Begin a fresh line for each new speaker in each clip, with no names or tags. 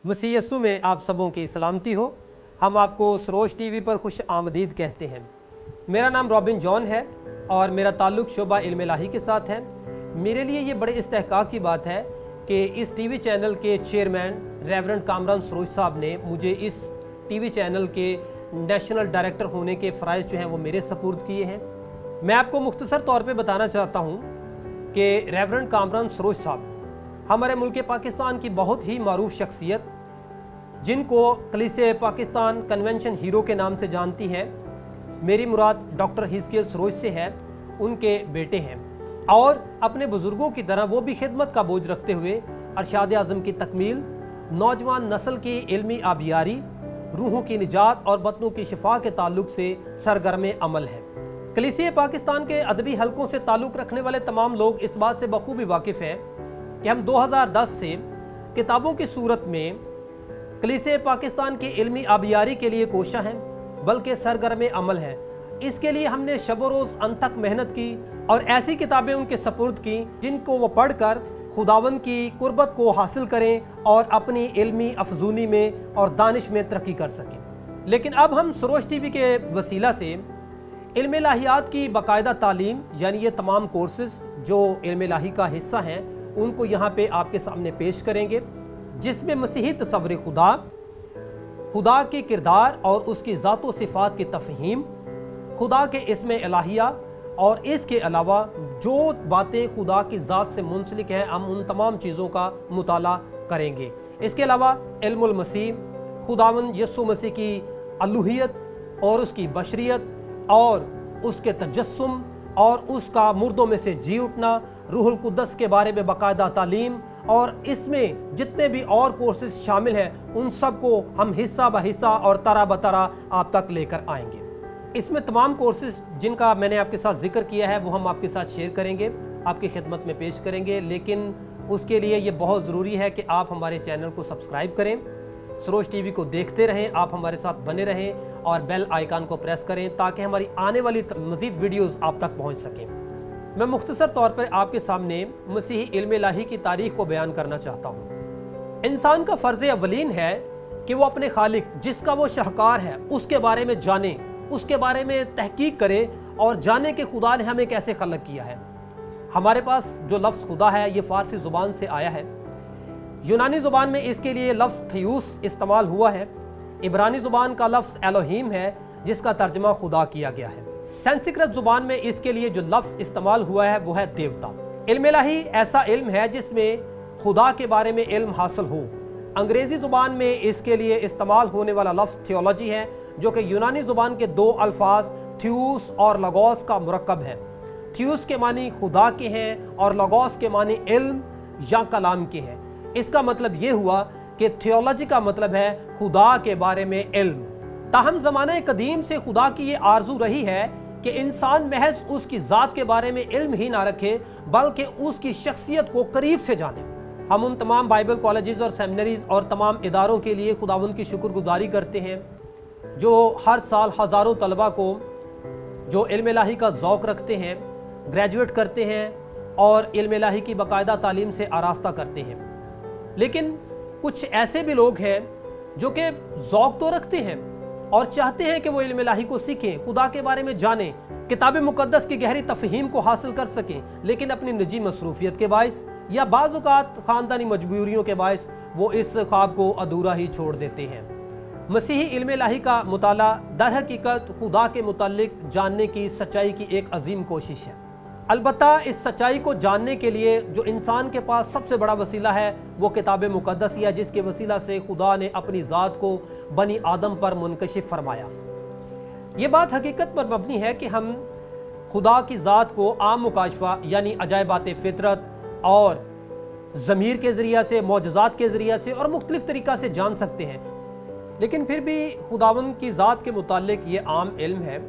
मसीह यस्सु में आप सबों की सलामती हो। हम आपको सरोज टीवी पर खुश आमदीद कहते हैं। मेरा नाम रॉबिन जॉन है और मेरा ताल्लुक़ शोबा इल्म इलाही के साथ है। मेरे लिए ये बड़े इस्तेहकाक की बात है कि इस टीवी चैनल के चेयरमैन रेवरेंड कामरान सरोज साहब ने मुझे इस टीवी चैनल के नेशनल डायरेक्टर होने के फ़राइज़ जो हैं वो मेरे सपुर्द किए हैं। मैं आपको मुख्तसर तौर पे बताना चाहता हूँ कि रेवरेंड कामरान सरोज साहब हमारे मुल्क पाकिस्तान की बहुत ही मारूफ शख्सियत, जिनको कलीसिया पाकिस्तान कन्वेंशन हीरो के नाम से जानती है, मेरी मुराद डॉक्टर हिजकियल सरोज से है, उनके बेटे हैं और अपने बुज़ुर्गों की तरह वो भी खिदमत का बोझ रखते हुए अरशाद आज़म की तकमील, नौजवान नस्ल की इल्मी आबियारी, रूहों की निजात और बतनों की शिफा के ताल्लुक से सरगर्म अमल है। कलीसिया पाकिस्तान के अदबी हलकों से ताल्लुक़ रखने वाले तमाम लोग इस बात से बखूबी वाकिफ़ हैं कि हम 2010 से किताबों की सूरत में कलीसिया पाकिस्तान की इल्मी आबियारी के लिए कोशा हैं, बल्कि सरगर्म अमल हैं। इसके लिए हमने शब रोज़ अनथक मेहनत की और ऐसी किताबें उनके सपुर्द की जिनको वो पढ़कर खुदावन की कुर्बत को हासिल करें और अपनी इल्मी अफजूनी में और दानिश में तरक्की कर सकें। लेकिन अब हम सरोज टीवी के वसीला से इल्म इलाहियात की बाकायदा तालीम, यानी ये तमाम कोर्सेज़ जो इल्म इलाही का हिस्सा हैं, उनको यहाँ पे आपके सामने पेश करेंगे, जिसमें मसीही तस्वुर खुदा के किरदार और उसकी ज़ात व सिफ़ात की तफ़हीम, खुदा के इस्म इलाहिया और इसके अलावा जो बातें खुदा की ज़ात से मुंसलिक हैं, हम उन तमाम चीज़ों का मुताला करेंगे। इसके अलावा इल्मुल मसीह, खुदावंद यस्सु मसीह की अलूहियत और उसकी बशरियत और उसके तजस्सुम और उसका मुर्दों में से जी उठना, रूहुल कुद्दस के बारे में बाकायदा तालीम, और इसमें जितने भी और कोर्सेज शामिल हैं उन सब को हम हिस्सा ब हिस्सा और तरा ब तरा आप तक लेकर आएंगे। इसमें तमाम कोर्सेज जिनका मैंने आपके साथ जिक्र किया है वो हम आपके साथ शेयर करेंगे, आपकी खिदमत में पेश करेंगे। लेकिन उसके लिए ये बहुत ज़रूरी है कि आप हमारे चैनल को सब्सक्राइब करें, सरोज टीवी को देखते रहें, आप हमारे साथ बने रहें और बेल आइकन को प्रेस करें ताकि हमारी आने वाली मज़ीद वीडियोज़ आप तक पहुँच सकें। मैं मुख्तसर तौर पर आपके सामने मसीही इल्म इलाही की तारीख़ को बयान करना चाहता हूँ। इंसान का फ़र्ज़ अवलीन है कि वो अपने खालिक, जिसका वो शाहकार है, उसके बारे में जाने, उसके बारे में तहकीक करे और जाने कि खुदा ने हमें कैसे खलक किया है। हमारे पास जो लफ्ज़ खुदा है ये फ़ारसी ज़ुबान से आया है। यूनानी ज़ुबान में इसके लिए लफ्ज़ थियूस इस्तेमाल हुआ है। इब्रानी ज़ुबान का लफ्ज़ एलोहीम है, जिसका तर्जमा खुदा किया गया है। संस्कृत ज़ुबान में इसके लिए जो लफ्ज़ इस्तेमाल हुआ है वो है देवता। इल्म इलाही ऐसा इल्म है जिसमें खुदा के बारे में इल्म हासिल हो। अंग्रेज़ी ज़ुबान में इसके लिए इस्तेमाल होने वाला लफ्ज़ थियोलॉजी है, जो कि यूनानी ज़ुबान के दो अल्फाज थियूस और लगोस का मुरक्कब है। थियूस के मानी खुदा के हैं और लगोस के मानी इल्म या कलाम के हैं। इसका मतलब ये हुआ कि थियोलॉजी का मतलब है खुदा के बारे में इल्म। ताहम ज़माने कदीम से खुदा की ये आरजू रही है कि इंसान महज उसकी ज़ात के बारे में इल्म ही ना रखे, बल्कि उसकी शख्सियत को करीब से जाने। हम उन तमाम बाइबल कॉलेजेस और सेमिनरीज़ और तमाम इदारों के लिए खुदावंद की शुक्रगुजारी करते हैं जो हर साल हज़ारों तलबा को जो इल्म इलाही का ज़ौक़ रखते हैं ग्रेजुएट करते हैं और इल्म इलाही की बाकायदा तालीम से आरास्ता करते हैं। लेकिन कुछ ऐसे भी लोग हैं जो कि ज़ौक़ तो रखते हैं और चाहते हैं कि वो इल्म इलाही को सीखें, खुदा के बारे में जानें, किताब मुक़द्दस की गहरी तफ़हीम को हासिल कर सकें, लेकिन अपनी निजी मसरूफ़ियत के बाइस या बाज़ औक़ात ख़ानदानी मजबूरियों के बाइस वो इस ख्वाब को अधूरा ही छोड़ देते हैं। मसीही इल्म इलाही का मुताला दर हकीकत खुदा के मुतालिक जानने की सच्चाई की एक अजीम कोशिश है। अलबत्ता इस सच्चाई को जानने के लिए जो इंसान के पास सबसे बड़ा वसीला है वो किताब मुक़द्दस है, जिसके वसीला से खुदा ने अपनी ज़ात को बनी आदम पर मुनकशिफ फरमाया। ये बात हकीकत पर मबनी है कि हम खुदा की ज़ात को आम मुकाशफा यानी अजायबात फ़ितरत और ज़मीर के ज़रिया से, मौजज़ात के ज़रिया से और मुख्तलिफ़ तरीक़ा से जान सकते हैं। लेकिन फिर भी खुदावंद की ज़ात के मुतालिक ये आम इल्म है।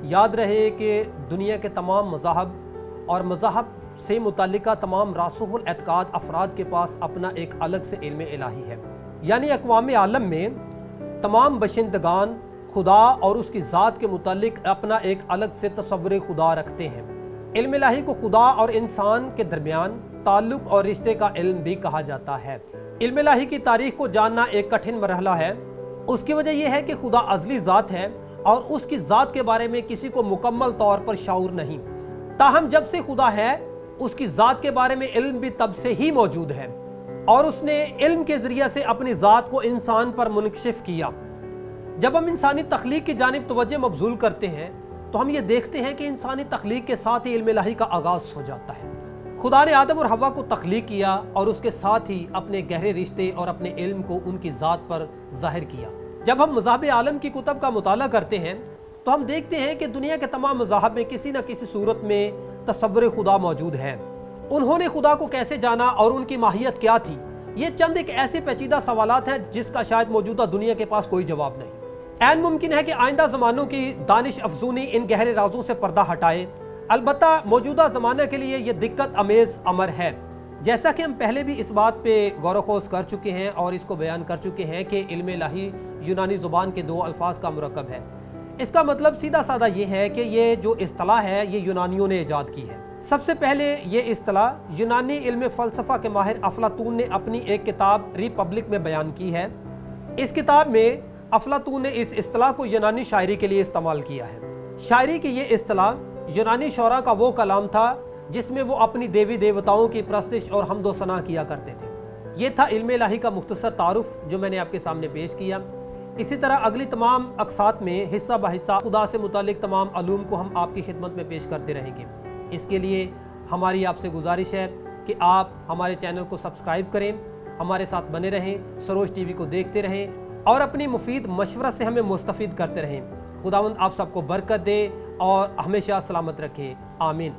याद रहे कि दुनिया के तमाम मज़ाहब और मज़हब से मुतल्लिका तमाम रासूल एतकाद अफराद के पास अपना एक अलग से इल्म इलाही है, यानी अक़वाम आलम में तमाम बशिंदगान खुदा और उसकी ज़ात के मुतल्लिक अपना एक अलग से तस्वुर खुदा रखते हैं। इल्म इलाही को खुदा और इंसान के दरमियान ताल्लुक़ और रिश्ते का इल्म भी कहा जाता है। علم الہی کی تاریخ کو جاننا ایک کٹھن مرحلہ ہے۔ اس کی وجہ یہ ہے کہ خدا ازلی ذات ہے اور اس کی ذات کے بارے میں کسی کو مکمل طور پر شعور نہیں۔ تاہم جب سے خدا ہے اس کی ذات کے بارے میں علم بھی تب سے ہی موجود ہے، اور اس نے علم کے ذریعے سے اپنی ذات کو انسان پر منکشف کیا۔ جب ہم انسانی تخلیق کی جانب توجہ مبذول کرتے ہیں تو ہم یہ دیکھتے ہیں کہ انسانی تخلیق کے ساتھ ہی علم الہی کا آغاز ہو جاتا ہے۔ خدا نے آدم اور حوا کو تخلیق کیا اور اس کے ساتھ ہی اپنے گہرے رشتے اور اپنے علم کو ان کی ذات پر ظاہر کیا۔ جب ہم مذاہب عالم کی کتب کا مطالعہ کرتے ہیں تو ہم دیکھتے ہیں کہ دنیا کے تمام مذاہب میں کسی نہ کسی صورت میں تصور خدا موجود ہے۔ انہوں نے خدا کو کیسے جانا اور ان کی ماہیت کیا تھی، یہ چند ایک ایسے پیچیدہ سوالات ہیں جس کا شاید موجودہ دنیا کے پاس کوئی جواب نہیں۔ عین ممکن ہے کہ آئندہ زمانوں کی دانش افزونی ان گہرے رازوں سے پردہ ہٹائے، البتہ موجودہ زمانہ کے لیے یہ دقت امیز امر ہے۔ جیسا کہ ہم پہلے بھی اس بات پہ غور و خوض کر چکے ہیں اور اس کو بیان کر چکے ہیں کہ علم الہی یونانی زبان کے دو الفاظ کا مرکب ہے۔ اس کا مطلب سیدھا سادہ یہ ہے کہ یہ جو اصطلاح ہے یہ یونانیوں نے ایجاد کی ہے۔ سب سے پہلے یہ اصطلاح یونانی علم فلسفہ کے ماہر افلاطون نے اپنی ایک کتاب ریپبلک میں بیان کی ہے۔ اس کتاب میں افلاطون نے اس اصطلاح کو یونانی شاعری کے لیے استعمال کیا ہے۔ شاعری کی یہ اصطلاح یونانی شعراء کا وہ کلام تھا جس میں وہ اپنی دیوی دیوتاؤں کی پرستش اور حمد و ثنا کیا کرتے تھے۔ یہ تھا علم الہی کا مختصر تعارف جو میں نے آپ کے سامنے پیش کیا۔ اسی طرح اگلی تمام اقساط میں حصہ بحصہ خدا سے متعلق تمام علوم کو ہم آپ کی خدمت میں پیش کرتے رہیں گے۔ اس کے لیے ہماری آپ سے گزارش ہے کہ آپ ہمارے چینل کو سبسکرائب کریں، ہمارے ساتھ بنے رہیں، سروج ٹی وی کو دیکھتے رہیں اور اپنی مفید مشورہ سے ہمیں مستفید کرتے رہیں۔ خداوند آپ سب کو برکت دے اور ہمیشہ سلامت رکھے، آمین۔